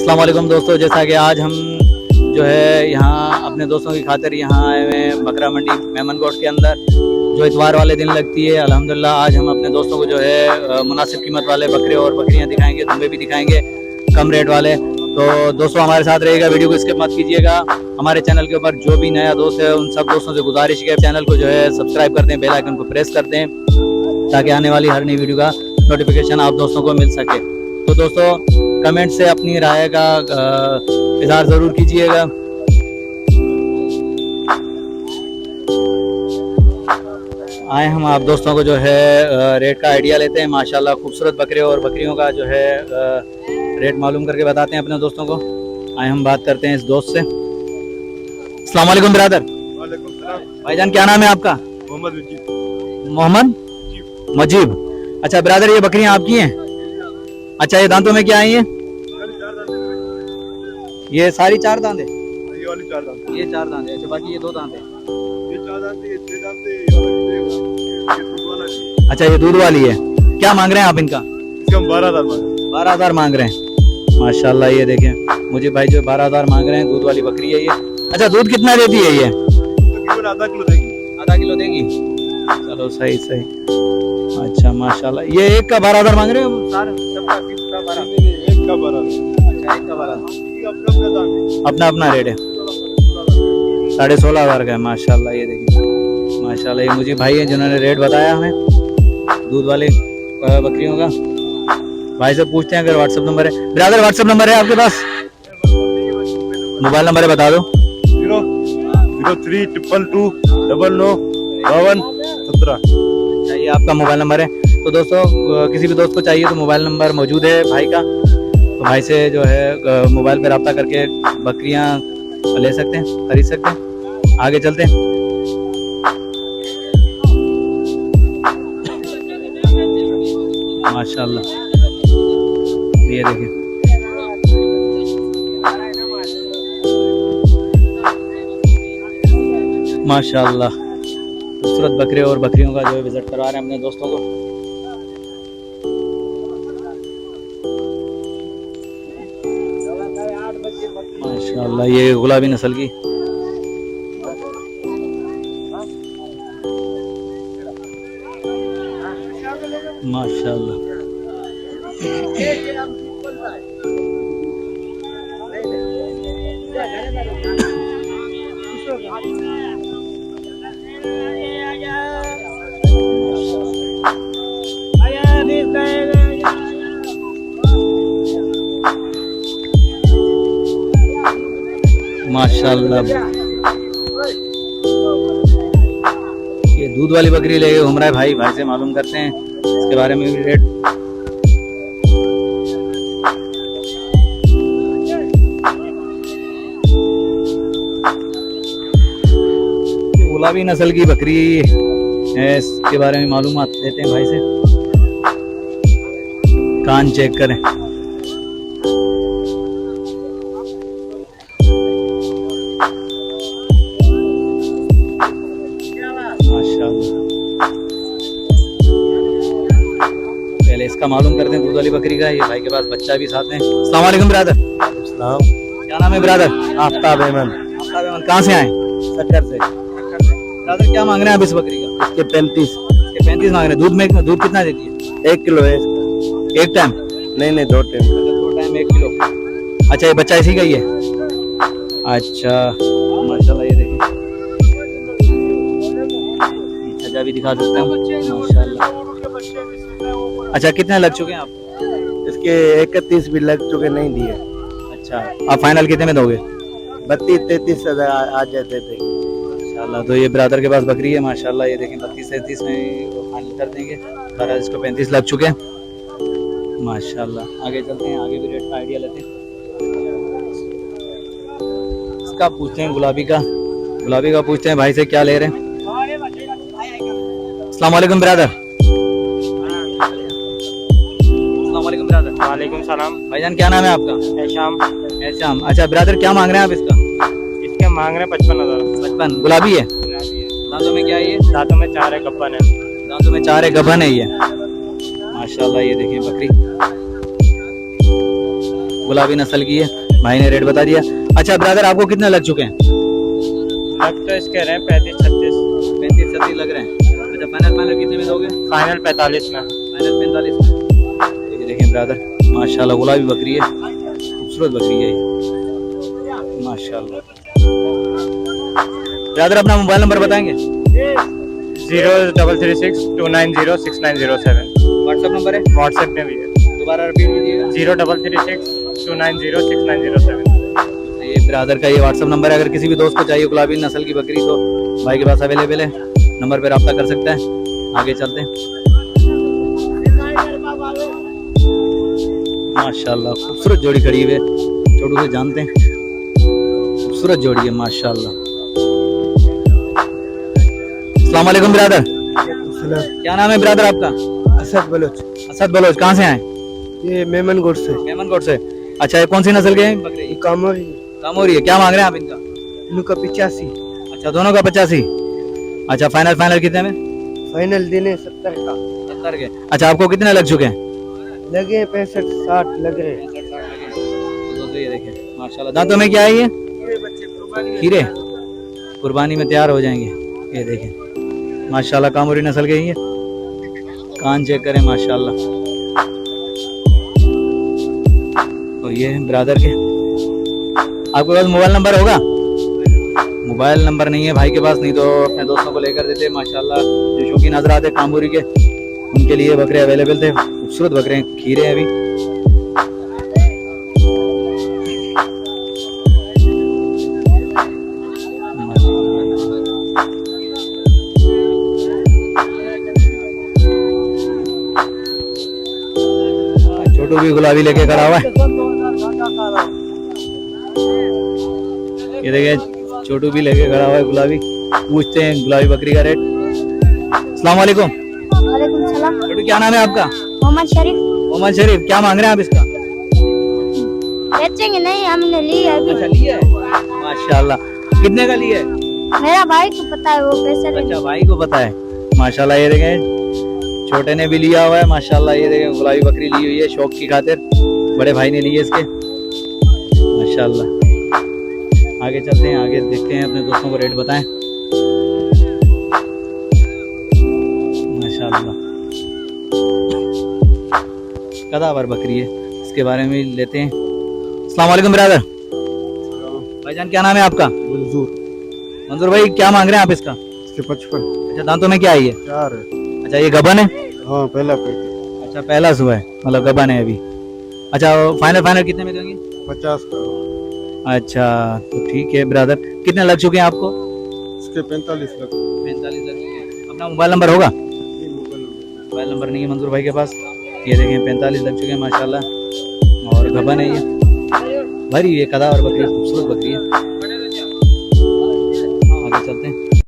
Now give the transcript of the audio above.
अस्सलाम वालेकुम दोस्तों, जैसा कि आज हम जो है यहाँ अपने दोस्तों की खातिर यहाँ आए हुए हैं बकरा मंडी मेमनकोट के अंदर, जो इतवार वाले दिन लगती है। अल्हम्दुलिल्लाह आज हम अपने दोस्तों को जो है मुनासिब कीमत वाले बकरे और बकरियाँ दिखाएंगे, दुम्बे भी दिखाएंगे कम रेट वाले। तो दोस्तों हमारे साथ रहेगा, वीडियो को स्किप मत कीजिएगा। हमारे चैनल के ऊपर जो भी नया दोस्त है उन सब दोस्तों से गुजारिश है चैनल को जो है सब्सक्राइब कर दें, बेल आइकन को प्रेस कर दें ताकि आने वाली हर नई वीडियो का नोटिफिकेशन आप दोस्तों को मिल सके। तो दोस्तों कमेंट से अपनी राय का इज़हार ज़रूर कीजिएगा। आए हम आप दोस्तों को जो है रेट का आइडिया लेते हैं। माशाल्लाह खूबसूरत बकरे और बकरियों का जो है रेट मालूम करके बताते हैं अपने दोस्तों को। आए हम बात करते हैं इस दोस्त से। अस्सलाम वालेकुम ब्रदर। वालेकुम सलाम। भाईजान क्या नाम है आपका? मोहम्मद मजीब। अच्छा ब्रदर, ये बकरियां आपकी हैं? अच्छा, ये दांतों में क्या आई है? ये सारी चार दांत है? ये वाली चार दांत। ये चार दांत है। अच्छा, बाकी ये दो दांत है? ये चार दांत है, ये छह दांत है, ये दूध वाला है। अच्छा, ये दूध वाली है। क्या मांग रहे हैं आप इनका? इसके हम 12,000 मांग रहे हैं। 12,000 मांग रहे हैं। माशाल्लाह, ये देखें मुझे भाई जो 12,000 मांग रहे हैं, दूध वाली बकरी है ये। अच्छा, दूध कितना देती है ये? तकरीबन आधा किलो देगी। आधा किलो देगी? चलो सही सही। अच्छा माशाल्लाह, ये एक का 12,000 मांग रहे हो? सारे सबका 12? एक का 12,000। अच्छा, एक का 12,000। अपना अपना रेट है 16,500 का है। माशाल्लाह, ये देखिए माशाल्लाह, ये मुझे भाई है जिन्होंने रेट बताया हमें दूध वाले बकरियों का। भाई से पूछते हैं अगर व्हाट्सएप नंबर है। ब्रदर व्हाट्सएप नंबर है आपके पास? मोबाइल नंबर है बता दो। 00322995117। ये आपका मोबाइल नंबर है। तो दोस्तों किसी भी दोस्त को चाहिए तो मोबाइल नंबर मौजूद है भाई का, तो भाई से जो है मोबाइल पे रब्ता करके बकरियां ले सकते हैं, खरीद सकते हैं। आगे चलते हैं। माशाल्लाह, ये देखिए माशाल्लाह खूबसूरत बकरे और बकरियों का जो है विजिट करवा रहे हैं अपने दोस्तों को। माशाल्लाह, ये गुलाबी नस्ल की माशाल्लाह। माशाल्लाह, ये दूध वाली बकरी लेके घूम रहा है भाई। भाई से मालूम करते हैं इसके बारे में भी रेट। गुलाबी नस्ल की बकरी है, इसके बारे में मालूमात देते हैं भाई से। कान चेक करें। पहले इसका मालूम करते हैं दूध वाली बकरी का। ये भाई के पास बच्चा भी साथ में। अस्सलाम वालेकुम ब्रदर। क्या नाम है ब्रदर? आफ्ताब अहमद। आफ्ताब अहमद, कहाँ से आए? सत्तर से। ब्रदर क्या मांग रहे हैं आप इस बकरी का? इसके 35। इसके 35 मांग रहे हैं। दूध कितना देती है? 1 किलो है। एक टाइम? नहीं 2 टाइम। 2 time 1 kilo. अच्छा, ये बच्चा इसी का ही है? अच्छा माशाल्लाह, ये देखिए सजा भी दिखा सकते हैं माशाल्लाह। अच्छा, कितने लग चुके हैं आप? इसके 31 भी लग चुके, नहीं दिए। अच्छा, आप फाइनल कितने में दोगे? 32-33 हजार आ जाते थे माशाल्लाह। तो ये ब्रदर के पास बकरी है माशाल्लाह, ये देखें 32-33 में वो फाइनल कर देंगे। बहरहाल इसको 35 लग चुके हैं माशाल्लाह। आगे चलते हैं, आगे भी रेट का आइडिया लेते हैं। इसका पूछते हैं गुलाबी का पूछते हैं भाई से क्या ले रहे हैं। अस्सलाम वालेकुम ब्रदर। वालेकुम सलाम। भाईजान क्या नाम है आपका? ऐशाम। ऐशाम। अच्छा ब्रदर, क्या मांग रहे हैं आप इसका? इसके मांग रहे हैं 55,000। 55? गुलाबी है? दांतों में क्या है ये? दांतों में 4 है, गब्बन है। दांतों में 4 है, गबन है ये माशाल्लाह। ये देखिए बकरी गुलाबी नस्ल की है, भाई ने रेट बता दिया। अच्छा ब्रदर, आपको कितने लग चुके हैं? लग तो इसके रहे 35-36। 35-36 लग रहे हैं। अच्छा फाइनल कितने में दोगे? फाइनल 45 में। फाइनल 45 में। ये देखें ब्रदर, माशाल्लाह गुलाबी बकरी है, खूबसूरत बकरी है ये माशाल्लाह। ब्रदर अपना मोबाइल नंबर बताएंगे? 033629069007। व्हाट्सएप नंबर है? व्हाट्सएप में भी है। दोबारा रिपीट कीजिएगा। 033629069007। ये ब्रदर का ये व्हाट्सएप नंबर है। अगर किसी भी दोस्त को चाहिए गुलाबी नस्ल की बकरी तो भाई के पास अवेलेबल है, नंबर पे रब्ता कर सकता है। आगे चलते हैं। माशाल्लाह खूबसूरत जोड़ी खड़ी हुई है, छोटू से जानते हैं, खूबसूरत जोड़ी है माशाल्लाह। अस्सलाम वालेकुम ब्रदर, क्या नाम है ब्रदर आपका? असद बलोच। असद बलोच, कहाँ से आए? ये मेमनगोट से। मेमनकोट से। अच्छा ये कौन सी नस्ल के हैं बकरे? ये कामोरी। कामोरी है। क्या मांग रहे हैं आप इनका? इनका 85। अच्छा दोनों का 85। अच्छा फाइनल कितने में? फाइनल देने 70 का 70 के। अच्छा आपको कितने लग चुके हैं? लगे 65-60 लग रहे। दोस्तों ये देखें माशाल्लाह, दांतों में क्या है ये? खीरे, कुर्बानी में तैयार हो जाएंगे। ये देखें माशाल्लाह, कामोरी नस्ल के ही है। कान चेक करें माशाल्लाह। तो ये है ब्रदर के। आपके पास मोबाइल नंबर होगा? मोबाइल नंबर नहीं है भाई के पास, नहीं तो अपने दोस्तों को लेकर देते माशाल्लाह। जो शौकीन हजरात है कामोरी के, उनके लिए बकरे अवेलेबल थे। खूबसूरत बकरे हैं, खीरे हैं अभी। छोटू भी गुलाबी लेके खड़ा हुआ है। ये देखिए छोटू भी लेके खड़ा हुआ है गुलाबी। पूछते हैं गुलाबी बकरी का रेट। अस्सलाम वालेकुम। वालेकुम सलाम। छोटू क्या नाम है आपका? मोहम्मद शरीफ। मोहम्मद शरीफ, क्या मांग रहे हैं आप इसका? बेचेंगे नहीं, हमने लिया अभी। अच्छा लिया है, माशाल्लाह। कितने का लिया है? मेरा भाई को पता है, वो पैसे ले। अच्छा भाई को पता है माशाल्लाह। ये देखें छोटे ने भी लिया हुआ है माशाल्लाह। ये देखें गुलाबी बकरी ली हुई है शौक की खातिर, बड़े भाई ने ली है इसके माशाल्लाह। आगे चलते हैं, आगे देखते हैं, अपने दोस्तों को रेट बताएं माशाल्लाह। कदावर बकरी है, इसके बारे में लेते हैं। अस्सलाम वालेकुम ब्रदर। भाईजान क्या नाम है आपका? मंजूर भाई, क्या मांग रहे हैं आप इसका? इसके 55। अच्छा दांतों में क्या है ये? 4 है। अच्छा ये गबन है? हाँ पहला पे। अच्छा पहला सुबह है, मतलब गबन है अभी। अच्छा फाइनल कितने में देंगे? 50 का। अच्छा तो ठीक है ब्रदर। कितने लग चुके हैं आपको? इसके 45 लग। 45 लग चुके हैं। अपना मोबाइल नंबर होगा? मोबाइल नंबर नहीं है मंजूर भाई के पास। ये देखें 45 लग चुके हैं माशाल्लाह, और गबन है ये, भरी हुई है, कदा और बकरी, खूबसूरत बकरी है।